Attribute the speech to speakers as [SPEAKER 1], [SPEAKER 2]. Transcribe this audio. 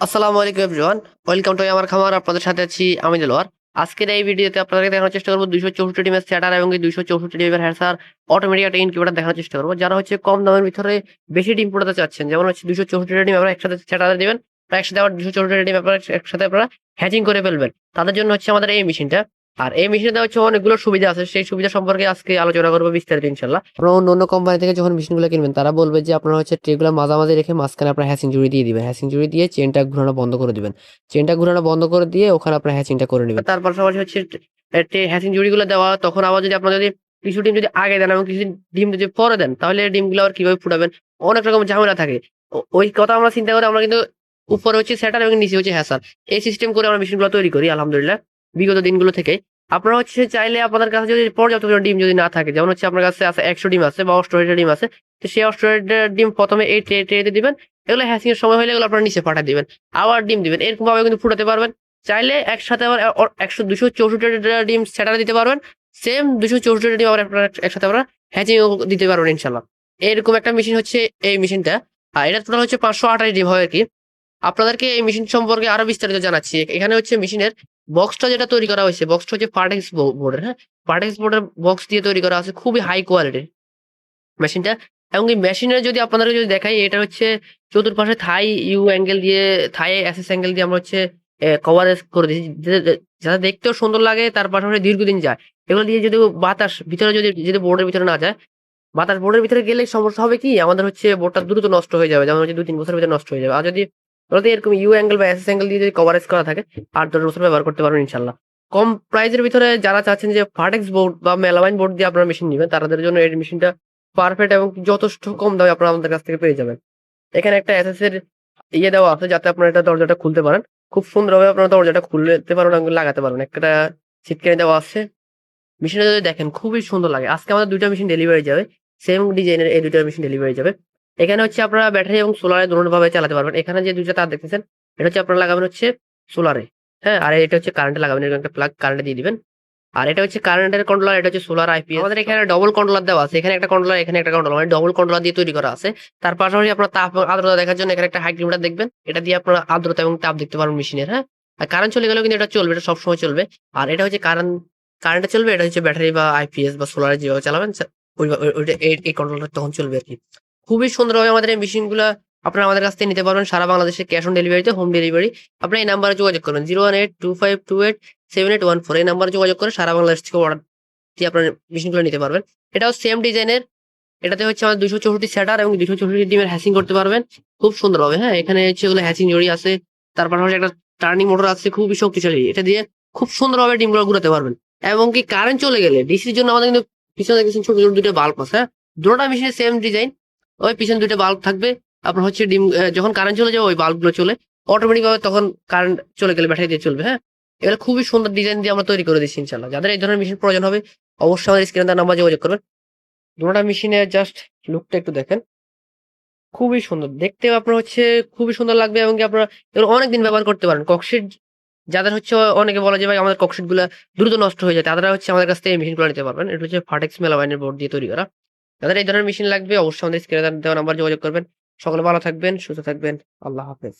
[SPEAKER 1] আসসালামু আলাইকুম everyone, welcome to আমার খামার। আপনাদের সাথে আছি আমি দেলোয়ার। আজকের এই ভিডিওতে আপনাদেরকে দেখানোর চেষ্টা করবো 264 ডিমের স্যাটার এবং 264 ডিমের হ্যাসার অটোমেটিক একটা ইনকিউবেটর দেখানোর চেষ্টা করবো, যারা হচ্ছে কম দামের ভিতরে বেশি ডিম ফোটাতে চাচ্ছেন। যেমন হচ্ছে 264 ডিম আপনারা একসাথে স্যাটার দিবেন, বা একসাথে আবার 264 ডিম আপনারা একসাথে আপনারা হ্যাচিং করে ফেলবেন। তাদের জন্য হচ্ছে আমাদের এই মেশিনটা। আর এই মেশিনে হচ্ছে অনেকগুলো সুবিধা আছে, সেই সুবিধা সম্পর্কে আজকে আলোচনা করবো বিস্তারিত ইনশাল্লাহ। আপনারা অন্য অন্য কোম্পানি থেকে যখন মেশিনগুলো কিনবেন, তারা বলবে যে আপনারা হচ্ছে ট্রেগুলো মাঝামাঝি রেখে মাঝখানে আপনার হ্যাচিং জুড়ি দিয়ে দিবেন, হ্যাচিং জুড়ি দিয়ে চেনটা ঘুরানো বন্ধ করে দিবেন। চেনটা ঘুরানো বন্ধ করে দিয়ে ওখানে আপনার হ্যাচিংটা করে নেবেন। তার পাশাপাশি হচ্ছে হ্যাচিং জুড়িগুলো দেওয়া, তখন আবার যদি আপনার যদি কিছু ডিম যদি আগে দেন এবং কিছু ডিম যদি পরে দেন, তাহলে ডিমগুলো আবার কিভাবে ফুটাবেন, অনেক রকম ঝামেলা থাকে। ওই কথা আমরা চিন্তা করে আমরা কিন্তু উপরে হচ্ছে স্যাটার এবং নিচে হচ্ছে হ্যাসার, এই সিস্টেম করে আমরা মেশিনগুলো তৈরি করি আলহামদুলিল্লাহ বিগত দিনগুলো থেকে। আপনারা হচ্ছে চাইলে আপনাদের কাছে যদি পর্যাপ্ত পরিমাণ ডিম যদি না থাকে, যেমন হচ্ছে আপনার কাছে আছে 100 ডিম আছে বা অস্ট্রেলিয়ার ডিম আছে, তো সেই অস্ট্রেলিয়ার ডিম প্রথমে এই ট্রেতে দিবেন। এগুলো হ্যাচিং এর সময় হলে এগুলো আপনারা নিচে পাঠিয়ে দিবেন, আবার ডিম দিবেন। এরকম ভাবে কিন্তু ফুটাতে পারবেন। চাইলে একসাথে আবার 264 ডিম স্যাটারে দিতে পারবেন, সেম 264 ডিম আবার আপনারা একসাথে আপনারা হ্যাচিং দিতে পারবেন ইনশাল্লাহ। এরকম একটা মেশিন হচ্ছে এই মেশিনটা। আর এটা টোটাল হচ্ছে 528 ডিম হয় আর কি। আপনাদেরকে এই মেশিন সম্পর্কে আরো বিস্তারিত জানাচ্ছি। এখানে হচ্ছে মেশিনের বক্সটা যেটা তৈরি করা হয়েছে, বক্সটা হচ্ছে পার্টেক্স বোর্ডের, হ্যাঁ, পার্টেক্স বোর্ডের বক্স দিয়ে তৈরি করা আছে, খুবই হাই কোয়ালিটির মেশিনটা। এবং এই মেশিনের যদি আপনাদেরকে যদি দেখাই, এটা হচ্ছে চতুর্পাশে থাই ইউ অ্যাঙ্গেল দিয়ে, থাই অ্যাসেস অ্যাঙ্গেল দিয়ে আমরা হচ্ছে কভারেজ করে দিয়েছি, যাতে দেখতেও সুন্দর লাগে, তার পাশাপাশি দীর্ঘদিন যায়। এগুলো দিয়ে যদি বাতাস ভিতরে যদি যদি বোর্ডের ভিতরে না যায়, বাতাস বোর্ডের ভিতরে গেলে সমস্যা হবে কি, আমাদের হচ্ছে বোর্ডটা দ্রুত নষ্ট হয়ে যাবে, যেমন হচ্ছে 2-3 বছরের ভিতরে নষ্ট হয়ে যাবে। আর যদি ওটাতে এরকম ইউ অ্যাঙ্গেল বা এসএস অ্যাঙ্গেল দিয়ে যদি কভারেজ করা থাকে, 8-10 বছর ব্যবহার করতে পারবেন ইনশাল্লাহ। কম প্রাইজের ভিতরে যারা চাচ্ছেন যে ফাটেক্স বোর্ড বা মেলামাইন বোর্ড দিয়ে আপনারা মেশিন নেবেন, তাদের জন্য এই মেশিনটা পারফেক্ট এবং যথেষ্ট কম দামে আপনারা আমাদের কাছ থেকে পেয়ে যাবেন। এখানে একটা এসএস এর দেওয়া আছে, যাতে আপনারা এটা দরজাটা খুলতে পারেন, খুব সুন্দরভাবে আপনারা দরজাটা খুলতে পারবেন এবং লাগাতে পারবেন। একটা সিটকানি দেওয়া আছে। মেশিনটা যদি দেখেন খুবই সুন্দর লাগে। আজকে আমাদের 2টা মেশিন ডেলিভারি যাবে, সেম ডিজাইনের এই 2টা মেশিন ডেলিভারি যাবে। এখানে হচ্ছে আপনারা ব্যাটারি এবং সোলারে দোনোভাবে চালাতে পারবেন। এখানে যে 2টা তার দেখতেছেন, এটা হচ্ছে আপনারা লাগাবেন হচ্ছে সোলারে, হ্যাঁ, আর এটা হচ্ছে কারেন্টে লাগাবেন, এরকম একটা প্লাগ কারেন্টে দিয়ে দিবেন। আর এটা হচ্ছে কারেন্টের কন্ট্রোলার, এটা হচ্ছে সোলার আইপিএস। আমাদের এখানে ডবল কন্ট্রোলার দেওয়া আছে, এখানে একটা কন্ট্রোলার, এখানে একটা কন্ট্রোলার, মানে ডবল কন্ট্রোলার দিয়ে তৈরি করা আছে। তার পাশাপাশি আপনার তাপ এবং আর্দ্রতা দেখার জন্য এখানে একটা হাইগ্রিমিটার দেখবেন, এটা দিয়ে আপনারা আর্দ্রতা এবং তাপ দেখতে পারবেন মেশিনের, হ্যাঁ। আর কারেন্ট চলে গেলেও কিন্তু এটা চলবে, এটা সবসময় চলবে। আর এটা হচ্ছে কারেন্টে চলবে, এটা হচ্ছে ব্যাটারি বা আইপিএস বা সোলারে যেভাবে চালাবেন ওইটা এই কন্ট্রোলার তখন চলবে আর কি। খুবই সুন্দরভাবে আমাদের এই মেশিনগুলো আপনারা আমাদের কাছ থেকে নিতে পারবেন সারা বাংলাদেশে, ক্যাশ অন ডেলিভারিতে, হোম ডেলিভারি। আপনারা এই নাম্বারে যোগাযোগ করবেন, 01825287814, এই নাম্বারে যোগাযোগ করে সারা বাংলাদেশ থেকে অর্ডার দিয়ে আপনার মেশিনগুলো নিতে পারবেন। এটাও সেম ডিজাইনের। এটাতে হচ্ছে আমাদের 264 স্যাটার এবং 264 ডিমের হ্যাচিং করতে পারবেন খুব সুন্দরভাবে, হ্যাঁ। এখানে হচ্ছে এগুলো হ্যাচিং জড়ি আছে, তার পাশাপাশি একটা টার্নিং মোটর আছে খুবই শক্তিশালী, এটা দিয়ে খুব সুন্দরভাবে ডিমগুলো ঘুরাতে পারবেন। এবং কি কারেন্ট চলে গেলে ডিসির জন্য আমাদের কিন্তু পিছনে দেখছেন ছোট ছোট 2টা বাল্ব আছে, হ্যাঁ। দুটোটা মেশিনের সেম ডিজাইন, ওই পিছনে 2টা বাল্ব থাকবে। আপনার হচ্ছে ডিম যখন কারেন্ট চলে যাবে ওই বাল্বগুলো চলে অটোমেটিক ভাবে, তখন কারেন্ট চলে গেলে ব্যাটারি দিয়ে চলবে, হ্যাঁ। এগুলো খুবই সুন্দর ডিজাইন দিয়ে আমরা তৈরি করে দিচ্ছি ইনশাল্লাহ। যাদের এই ধরনের মেশিন প্রয়োজন হবে, অবশ্যই আমাদের স্ক্রিনে দেওয়া নাম্বার যোগাযোগ করবেন। দুটোটা মেশিনের জাস্ট লুকটা একটু দেখেন, খুবই সুন্দর দেখতে। আপনার হচ্ছে খুবই সুন্দর লাগবে এবং কি আপনারা এগুলো অনেকদিন ব্যবহার করতে পারেন। ককশিট যাদের হচ্ছে অনেকে বলে যে ভাই আমাদের ককশিট গুলা দ্রুত নষ্ট হয়ে যায়, তারা হচ্ছে আমাদের কাছ থেকে এই মেশিন গুলো নিতে পারবেন। এটা হচ্ছে ফাটেক্স মেলামাইনের বোর্ড দিয়ে তৈরি করা। যাদের এই ধরনের মেশিন লাগবে, অবশ্যই আমাদের স্ক্রিনে দেওয়া নাম্বার যোগাযোগ করবেন। সকলে ভালো থাকবেন, সুস্থ থাকবেন। আল্লাহ হাফেজ।